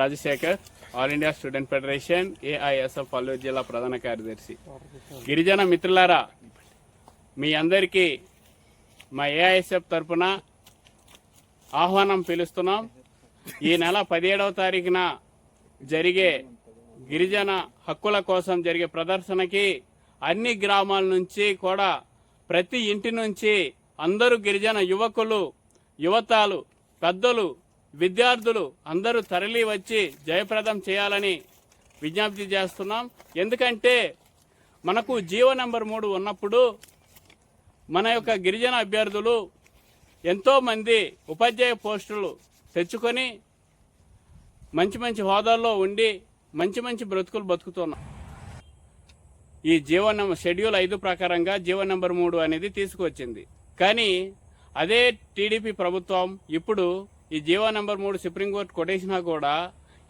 Rajasekhar, all India student federation, AISF Alluri జిల్లా ప్రధాన కార్యదర్శి. గిరిజన మిత్రులారా, మీ అందరికీ మా ఏఐఎస్ఎఫ్ తరఫున ఆహ్వానం పిలుస్తున్నాం. ఈ నెల 17వ తారీఖున జరిగే గిరిజన హక్కుల కోసం జరిగే ప్రదర్శనకి అన్ని గ్రామాల నుంచి కూడా ప్రతి ఇంటి నుంచి అందరూ గిరిజన యువకులు, యువతాలు, పెద్దలు, విద్యార్థులు అందరూ తరలి వచ్చి జయప్రదం చేయాలని విజ్ఞప్తి చేస్తున్నాం. ఎందుకంటే మనకు జీవో నెంబర్ 3 ఉన్నప్పుడు మన యొక్క గిరిజన అభ్యర్థులు ఎంతోమంది ఉపాధ్యాయ పోస్టులు తెచ్చుకొని మంచి మంచి హోదాల్లో ఉండి మంచి మంచి బ్రతుకులు బతుకుతున్నాం. ఈ జీవో నెంబర్ షెడ్యూల్ 5 ప్రకారంగా జీవో నెంబర్ 3 అనేది తీసుకువచ్చింది. కానీ అదే టీడీపీ ప్రభుత్వం ఇప్పుడు ఈ జీవో నెంబర్ 3 సుప్రీంకోర్టు కొట్టేసినా కూడా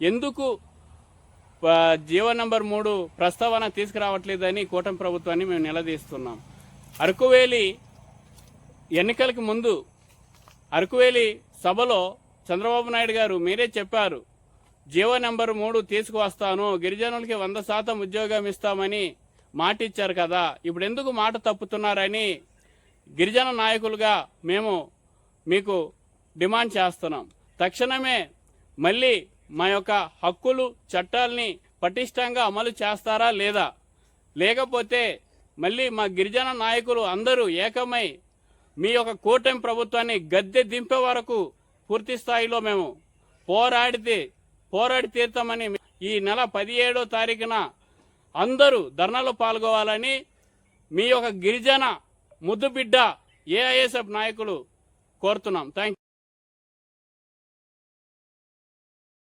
ఎందుకు జీవో నెంబర్ 3 ప్రస్తావన తీసుకురావట్లేదని కూటమి ప్రభుత్వాన్ని మేము నిలదీస్తున్నాం. అరకువేలి ఎన్నికలకు ముందు అరకువేలి సభలో చంద్రబాబు నాయుడు గారు మీరే చెప్పారు, జీవో నెంబర్ 3 తీసుకువస్తాను, గిరిజనులకి 100% ఉద్యోగం ఇస్తామని మాట ఇచ్చారు కదా, ఇప్పుడు ఎందుకు మాట తప్పుతున్నారని గిరిజన నాయకులుగా మేము మీకు డిమాండ్ చేస్తున్నాం. తక్షణమే మళ్ళీ మా యొక్క హక్కులు, చట్టాలని పటిష్టంగా అమలు చేస్తారా లేదా, లేకపోతే మళ్ళీ మా గిరిజన నాయకులు అందరూ ఏకమై మీ యొక్క కూటమి ప్రభుత్వాన్ని గద్దె దింపే వరకు పూర్తి స్థాయిలో మేము పోరాడి తీరుతామని ఈ నెల 17వ తారీఖున అందరూ ధర్నాలో పాల్గొవాలని మీ యొక్క గిరిజన ముద్దుబిడ్డ ఏఐఎస్ఎఫ్ నాయకులు కోరుతున్నాం. Thank you.